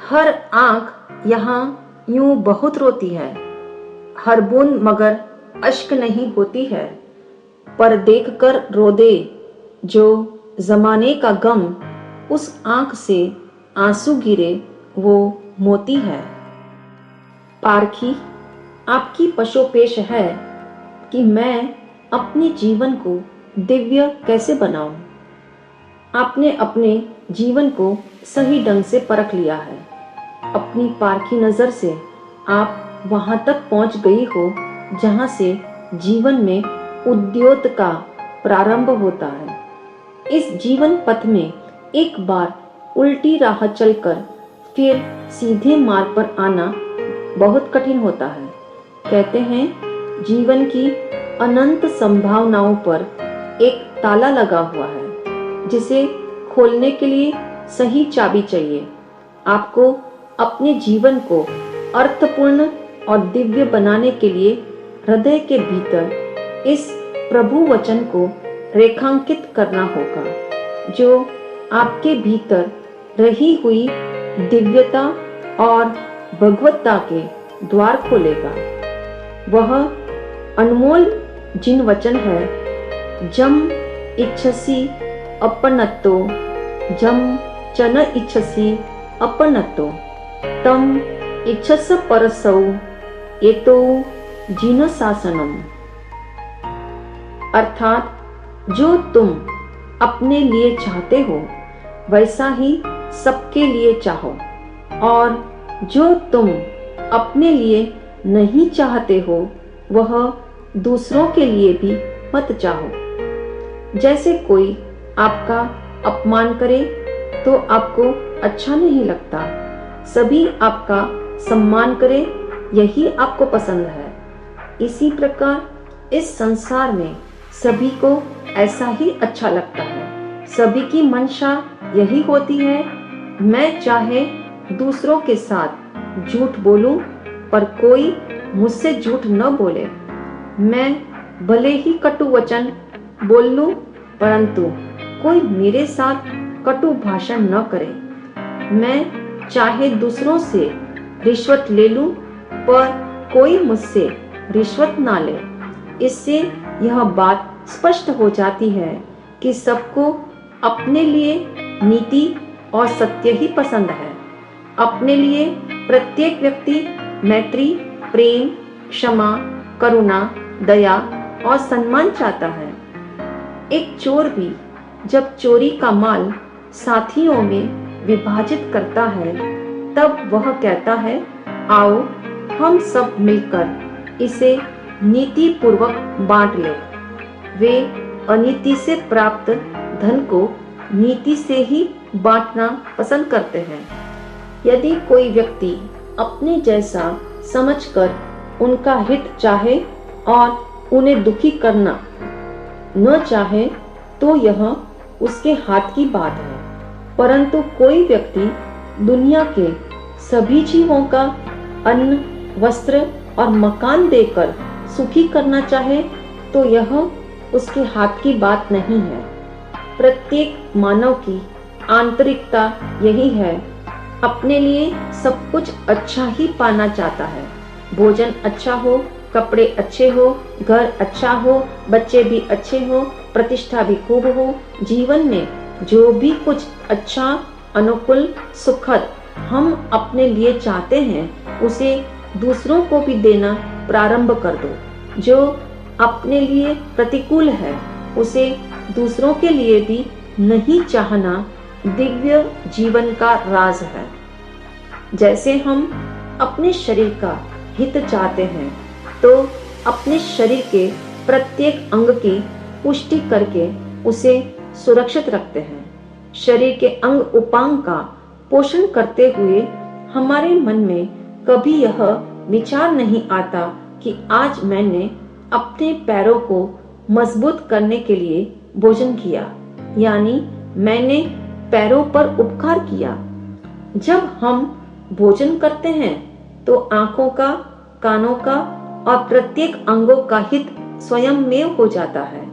हर आंख यहाँ यूं बहुत रोती है, हर बूंद मगर अश्क नहीं होती है। पर देखकर रो दे जो जमाने का गम, उस आंख से आंसू गिरे वो मोती है। पारखी आपकी पशोपेश है कि मैं अपने जीवन को दिव्य कैसे बनाऊं। आपने अपने जीवन को सही ढंग से परख लिया है। अपनी पारखी नजर से आप वहां तक पहुंच गई हो जहां से जीवन में उद्योत का प्रारंभ होता है। इस जीवन पथ में एक बार उल्टी राह चलकर फिर सीधे मार्ग पर आना बहुत कठिन होता है। कहते हैं जीवन की अनंत संभावनाओं पर एक ताला लगा हुआ है जिसे खोलने के लिए सही चाबी चाहिए। आपको अपने जीवन को अर्थपूर्ण और दिव्य बनाने के लिए हृदय के भीतर इस प्रभु वचन को रेखांकित करना होगा जो आपके भीतर रही हुई दिव्यता और भगवत्ता के द्वार खोलेगा। वह अनमोल जिन वचन है, जम इच्छसी अपनत्तो, जम चन इच्छसी अपनत्तो, तम इच्छस परसौ एतो जिन शासनम। अर्थात जो तुम अपने लिए चाहते हो वैसा ही सबके लिए चाहो, और जो तुम अपने लिए नहीं चाहते हो वह दूसरों के लिए भी मत चाहो। जैसे कोई आपका अपमान करे तो आपको अच्छा नहीं लगता, सभी आपका सम्मान करे यही आपको पसंद है। इसी प्रकार इस संसार में सभी को ऐसा ही अच्छा लगता है। सभी की मंशा यही होती है, मैं चाहे दूसरों के साथ झूठ बोलूं पर कोई मुझसे झूठ न बोले। मैं भले ही कटु वचन बोल लूं परंतु कोई मेरे साथ कटु भाषण न करे। मैं चाहे दूसरों से रिश्वत ले लूं पर कोई मुझसे रिश्वत ना ले। इससे यह बात स्पष्ट हो जाती है कि सबको अपने लिए नीति और सत्य ही पसंद है। अपने लिए प्रत्येक व्यक्ति मैत्री, प्रेम, क्षमा, करुणा, दया और सम्मान चाहता है। एक चोर भी जब चोरी का माल साथियों में विभाजित करता है तब वह कहता है, आओ हम सब मिलकर इसे नीति पूर्वक बांट लें। वे अनीति से प्राप्त धन को नीति से ही बांटना पसंद करते हैं। यदि कोई व्यक्ति अपने जैसा समझकर उनका हित चाहे और उन्हें दुखी करना न चाहे तो यह उसके हाथ की बात है। परंतु कोई व्यक्ति दुनिया के सभी जीवों का अन्न, वस्त्र और मकान देकर सुखी करना चाहे तो यह उसके हाथ की बात नहीं है। प्रत्येक मानव की आंतरिकता यही है, अपने लिए सब कुछ अच्छा ही पाना चाहता है। भोजन अच्छा हो, कपड़े अच्छे हो, घर अच्छा हो, बच्चे भी अच्छे हो, प्रतिष्ठा भी खूब हो। जीवन में जो भी कुछ अच्छा, अनुकूल, सुखद हम अपने लिए चाहते हैं उसे दूसरों को भी देना प्रारंभ कर दो। जो अपने लिए प्रतिकूल है उसे दूसरों के लिए भी नहीं चाहना दिव्य जीवन का राज है। जैसे हम अपने शरीर का हित चाहते हैं तो अपने शरीर के प्रत्येक अंग की पुष्टि करके उसे सुरक्षित रखते हैं। शरीर के अंग उपांग का पोषण करते हुए हमारे मन में कभी यह विचार नहीं आता कि आज मैंने अपने पैरों को मजबूत करने के लिए भोजन किया, यानी मैंने पैरों पर उपकार किया। जब हम भोजन करते हैं तो आंखों का, कानों का और प्रत्येक अंगों का हित स्वयं में हो जाता है।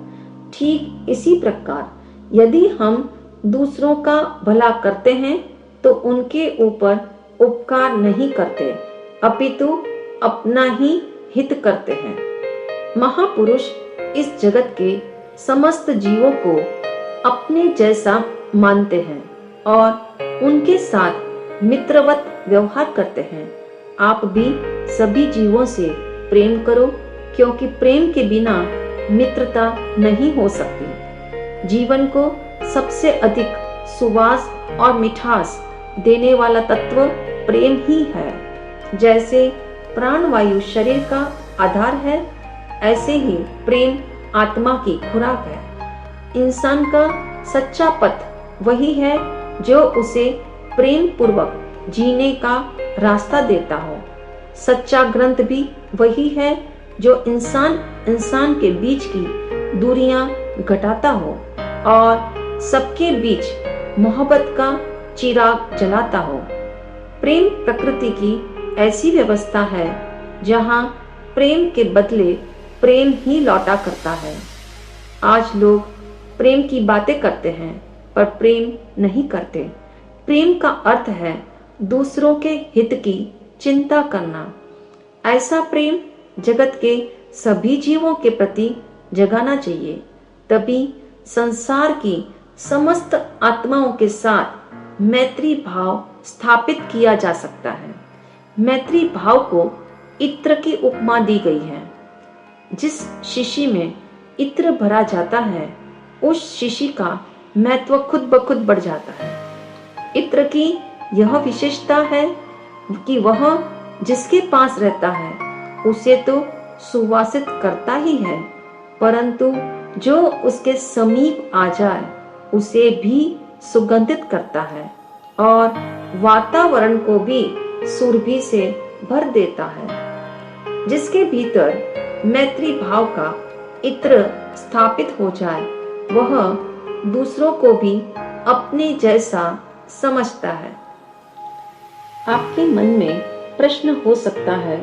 ठीक इसी प्रकार यदि हम दूसरों का भला करते हैं तो उनके ऊपर उपकार नहीं करते, अपितु अपना ही हित करते हैं। महापुरुष इस जगत के समस्त जीवों को अपने जैसा मानते हैं और उनके साथ मित्रवत व्यवहार करते हैं। आप भी सभी जीवों से प्रेम करो, क्योंकि प्रेम के बिना मित्रता नहीं हो सकती। जीवन को सबसे अधिक सुवास और मिठास देने वाला तत्व प्रेम ही है। जैसे प्राणवायु शरीर का आधार है, ऐसे ही प्रेम आत्मा की खुराक है। इंसान का सच्चा पथ वही है जो उसे प्रेम पूर्वक जीने का रास्ता देता हो। सच्चा ग्रंथ भी वही है जो इंसान के बीच की दूरियां घटाता हो और सबके बीच मोहब्बत का चिराग जलाता हो। प्रेम प्रकृति की ऐसी व्यवस्था है जहां प्रेम के बदले प्रेम ही लौटा करता है। आज लोग प्रेम की बातें करते हैं पर प्रेम नहीं करते। प्रेम का अर्थ है दूसरों के हित की चिंता करना। ऐसा प्रेम जगत के सभी जीवों के प्रति जगाना चाहिए, तभी संसार की समस्त आत्माओं के साथ मैत्री भाव स्थापित किया जा सकता है। मैत्री भाव को इत्र की उपमा दी गई है। जिस शीशी में इत्र भरा जाता है, उस शीशी का महत्व खुद ब खुद बढ़ जाता है। इत्र की यह विशेषता है कि वह जिसके पास रहता है उसे तो सुवासित करता ही है, परंतु जो उसके समीप आ जाए उसे भी सुगंधित करता है और वातावरण को भी सुरभि से भर देता है। जिसके भीतर मैत्री भाव का इत्र स्थापित हो जाए, वह दूसरों को भी अपने जैसा समझता है। आपके मन में प्रश्न हो सकता है,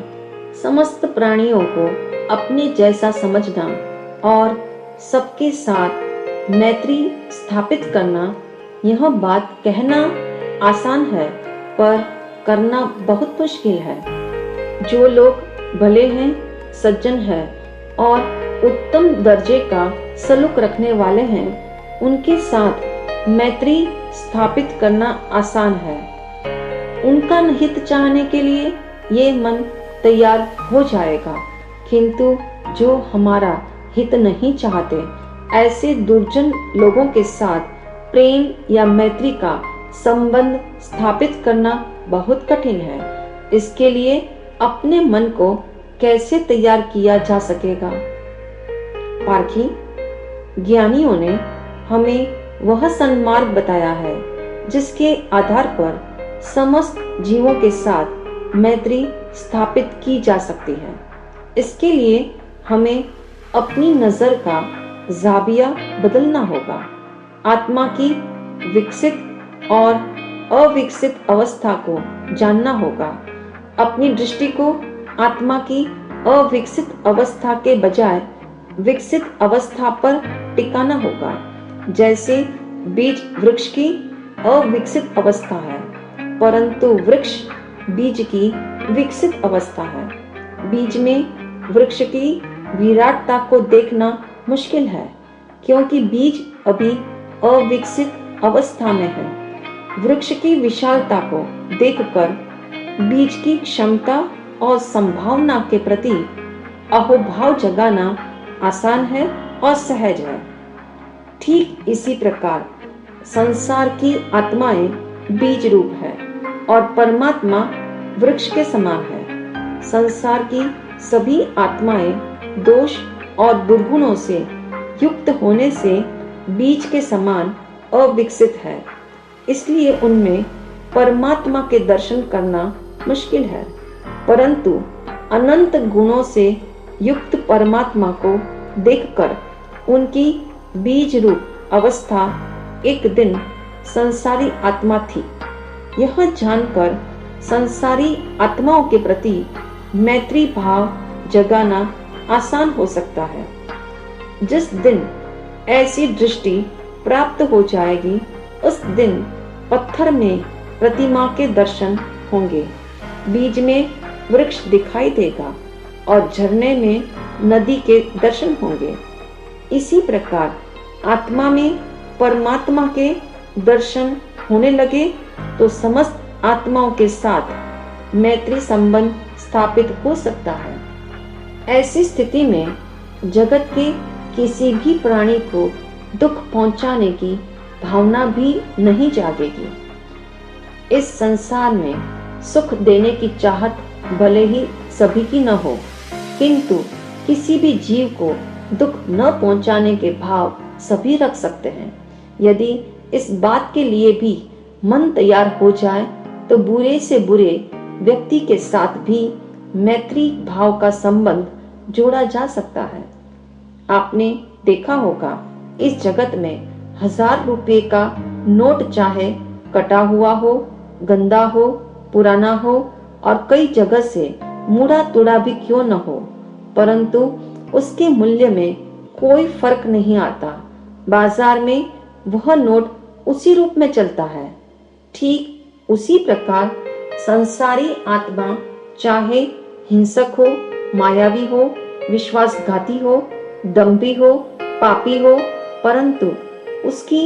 समस्त प्राणियों को अपने जैसा समझना और सबके साथ मैत्री स्थापित करना, यह बात कहना आसान है पर करना बहुत मुश्किल है। जो लोग भले हैं, सज्जन हैं और उत्तम दर्जे का सलूक रखने वाले हैं, उनके साथ मैत्री स्थापित करना आसान है। उनका हित चाहने के लिए ये मन तैयार हो जाएगा, किंतु जो हमारा हित नहीं चाहते, ऐसे दुर्जन लोगों के साथ प्रेम या मैत्री का संबंध स्थापित करना बहुत कठिन है। इसके लिए अपने मन को कैसे तैयार किया जा सकेगा? पारखी, ज्ञानियों ने हमें वह सन्मार्ग बताया है जिसके आधार पर समस्त जीवों के साथ मैत्री स्थापित की जा सकती है। इसके लिए हमें अपनी नजर का जाविया बदलना होगा। आत्मा की विकसित और अविकसित अवस्था को जानना होगा। अपनी दृष्टि को आत्मा की अविकसित अवस्था के बजाय विकसित अवस्था पर टिकाना होगा। जैसे बीज वृक्ष की अविकसित अवस्था है, परंतु वृक्ष बीज की विकसित अवस्था है। बीज में वृक्ष की विराटता को देखना मुश्किल है, क्योंकि बीज अभी अविकसित अवस्था में है। वृक्ष की विशालता को देखकर बीज की क्षमता और संभावना के प्रति अहोभाव जगाना आसान है और सहज है। ठीक इसी प्रकार संसार की आत्माएं बीज रूप है और परमात्मा वृक्ष के समान है। संसार की सभी आत्माएं दोष और दुर्गुणों से युक्त होने से बीज के समान अविकसित है, इसलिए उनमें परमात्मा के दर्शन करना मुश्किल है। परंतु अनंत गुणों से युक्त परमात्मा को देखकर उनकी बीज रूप अवस्था एक दिन संसारी आत्मा थी, यह जानकर संसारी आत्माओं के प्रति मैत्री भाव जगाना आसान हो सकता है। जिस दिन ऐसी दृष्टि प्राप्त हो जाएगी, उस दिन पत्थर में प्रतिमा के दर्शन होंगे, बीज में वृक्ष दिखाई देगा और झरने में नदी के दर्शन होंगे। इसी प्रकार आत्मा में परमात्मा के दर्शन होने लगे तो समस्त आत्माओं के साथ मैत्री संबंध स्थापित हो सकता है। ऐसी स्थिति में जगत के किसी भी प्राणी को दुख पहुंचाने की भावना भी नहीं जागेगी। इस संसार में सुख देने की चाहत भले ही सभी की न हो, किंतु किसी भी जीव को दुख न पहुंचाने के भाव सभी रख सकते हैं। यदि इस बात के लिए भी मन तैयार हो जाए तो बुरे से बुरे व्यक्ति के साथ भी मैत्री भाव का संबंध जोड़ा जा सकता है। आपने देखा होगा, इस जगत में 1000 रुपये का नोट चाहे कटा हुआ हो, गंदा हो, पुराना हो और कई जगह से मुड़ा तुड़ा भी क्यों न हो, परंतु उसके मूल्य में कोई फर्क नहीं आता। बाजार में वह नोट उसी रूप में चलता है। ठीक उसी प्रकार संसारी आत्मा चाहे हिंसक हो, मायावी हो, विश्वासघाती हो, दंभी हो, पापी हो, परंतु उसकी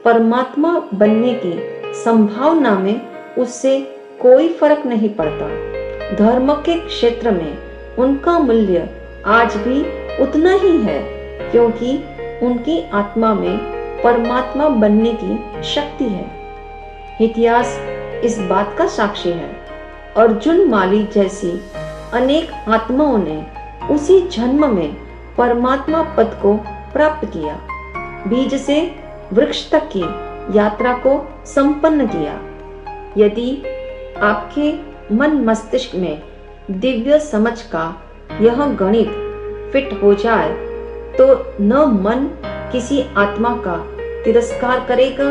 परमात्मा बनने की संभावना में उससे कोई फर्क नहीं पड़ता। धर्म के क्षेत्र में उनका मूल्य आज भी उतना ही है, क्योंकि उनकी आत्मा में परमात्मा बनने की शक्ति है। इतिहास इस बात का साक्षी है। अर्जुन माली जैसी अनेक आत्माओं ने उसी जन्म में परमात्मा पद को प्राप्त किया, बीज से वृक्ष तक की यात्रा को संपन्न किया। यदि आपके मन मस्तिष्क में दिव्य समझ का यह गणित फिट हो जाए तो न मन किसी आत्मा का तिरस्कार करेगा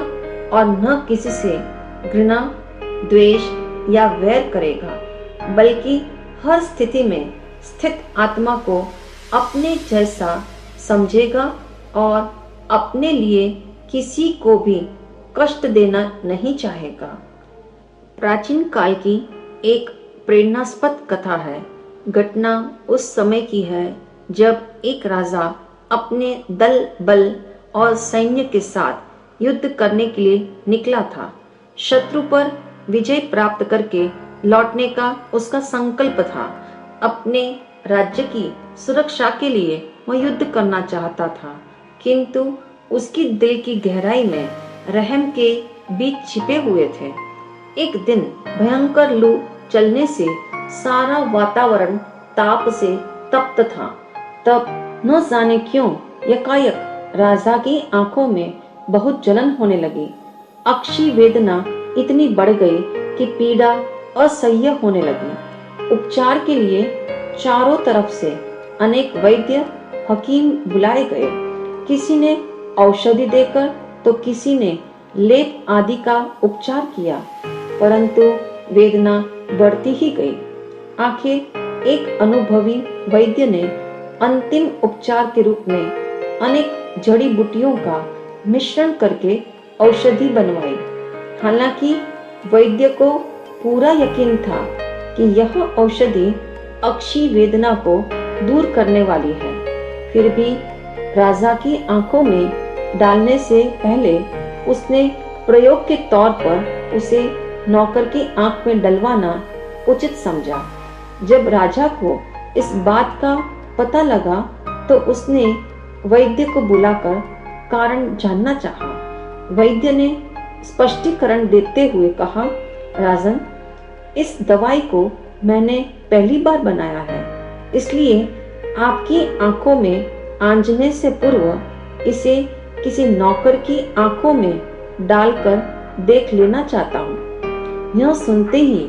और न किसी से घृणा, द्वेष या वैर करेगा, बल्कि हर स्थिति में स्थित आत्मा को अपने जैसा समझेगा और अपने लिए किसी को भी कष्ट देना नहीं चाहेगा। प्राचीन काल की एक प्रेरणास्पद कथा है। घटना उस समय की है जब एक राजा अपने दल बल और सैन्य के साथ युद्ध करने के लिए निकला था। शत्रु पर विजय प्राप्त करके लौटने का उसका संकल्प था। अपने राज्य की सुरक्षा के लिए वह युद्ध करना चाहता था, किंतु उसकी दिल की गहराई में रहम के बीज छिपे हुए थे। एक दिन भयंकर लू चलने से सारा वातावरण ताप से तप्त था। तब न जाने क्यों एकाएक राजा की आंखों में बहुत जलन होने लगी। अक्षी वेदना इतनी बढ़ गई कि पीड़ा असह्य होने लगी। उपचार के लिए चारों तरफ से अनेक वैद्य हकीम बुलाए गए। किसी ने औषधि देकर तो किसी ने लेप आदि का उपचार किया, परंतु वेदना बढ़ती ही गई। आखिर एक अनुभवी वैद्य ने अंतिम उपचार के रूप में अनेक जड़ी बूटियों का मिश्रण करके औषधि बनवाई। हालांकि वैद्य को पूरा यकीन था कि यह औषधि अक्षी वेदना को दूर करने वाली है, फिर भी राजा की आंखों में डालने से पहले उसने प्रयोग के तौर पर उसे नौकर की आंख में डलवाना उचित समझा। जब राजा को इस बात का पता लगा तो उसने वैद्य को बुलाकर कारण जानना चाहा। वैद्य ने स्पष्टीकरण देते हुए कहा, राजन, इस दवाई को मैंने पहली बार बनाया है, इसलिए आपकी आंखों में आंजने से पूर्व इसे किसी नौकर की आंखों में डालकर देख लेना चाहता हूँ। यह सुनते ही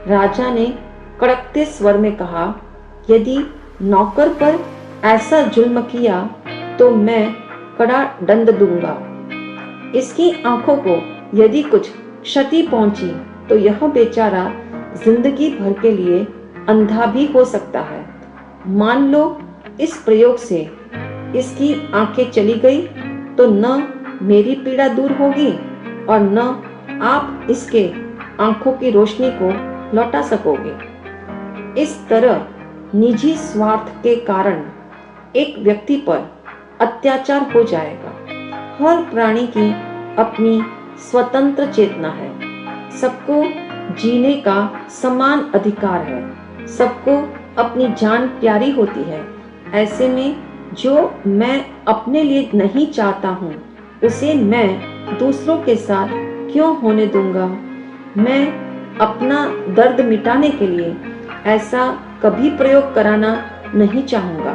राजा ने कड़कते स्वर में कहा, यदि नौकर पर ऐसा जुल्म किया तो मैं कड़ा दंड दूंगा। इसकी आंखों को यदि कुछ क्षति पहुंची तो यह बेचारा जिंदगी भर के लिए अंधा भी हो सकता है। मान लो इस प्रयोग से इसकी आंखें चली गई तो न मेरी पीड़ा दूर होगी और न आप इसके आंखों की रोशनी को लौटा सकोगे। इस तरह निजी स्वार्थ के कारण एक व्यक्ति पर अत्याचार हो जाएगा। हर प्राणी की अपनी स्वतंत्र चेतना है। सबको जीने का समान अधिकार है। सबको अपनी जान प्यारी होती है। ऐसे में जो मैं अपने लिए नहीं चाहता हूँ उसे मैं दूसरों के साथ क्यों होने दूंगा। मैं अपना दर्द मिटाने के लिए ऐसा कभी प्रयोग कराना नहीं चाहूंगा।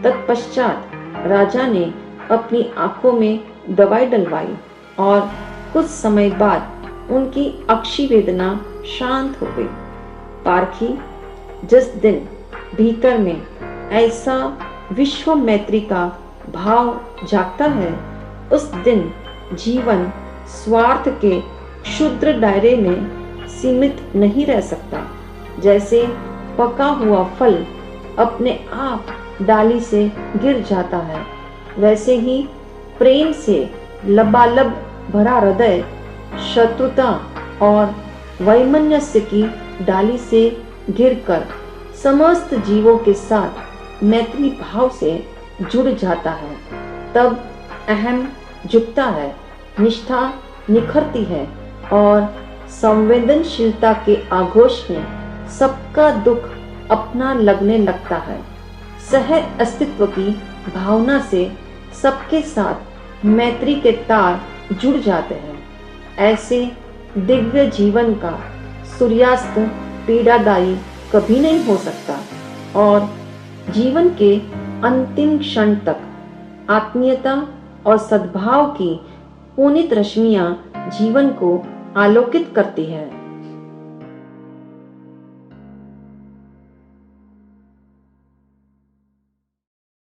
तत्पश्चात राजा ने अपनी आंखों में दवाई डलवाई और कुछ समय बाद उनकी अक्षी वेदना शांत हो गई। पारखी, जिस दिन भीतर में ऐसा विश्व मैत्री का भाव जागता है उस दिन जीवन स्वार्थ के क्षुद्र दायरे में सीमित नहीं रह सकता। जैसे पका हुआ फल अपने आप डाली से गिर जाता है, वैसे ही प्रेम से लबालब भरा हृदय शत्रुता और वैमनस्य की डाली से गिरकर समस्त जीवों के साथ मैत्री भाव से जुड़ जाता है। तब अहम झुकता है, निष्ठा निखरती है और संवेदनशीलता के आघोष में सबका दुख अपना लगने लगता है। सह अस्तित्व की भावना से सबके साथ मैत्री के तार जुड़ जाते हैं। ऐसे दिव्य जीवन का सूर्यास्त पीड़ादायी कभी नहीं हो सकता और जीवन के अंतिम क्षण तक आत्मीयता और सद्भाव की पुनीत रश्मियां जीवन को आलोकित करती है।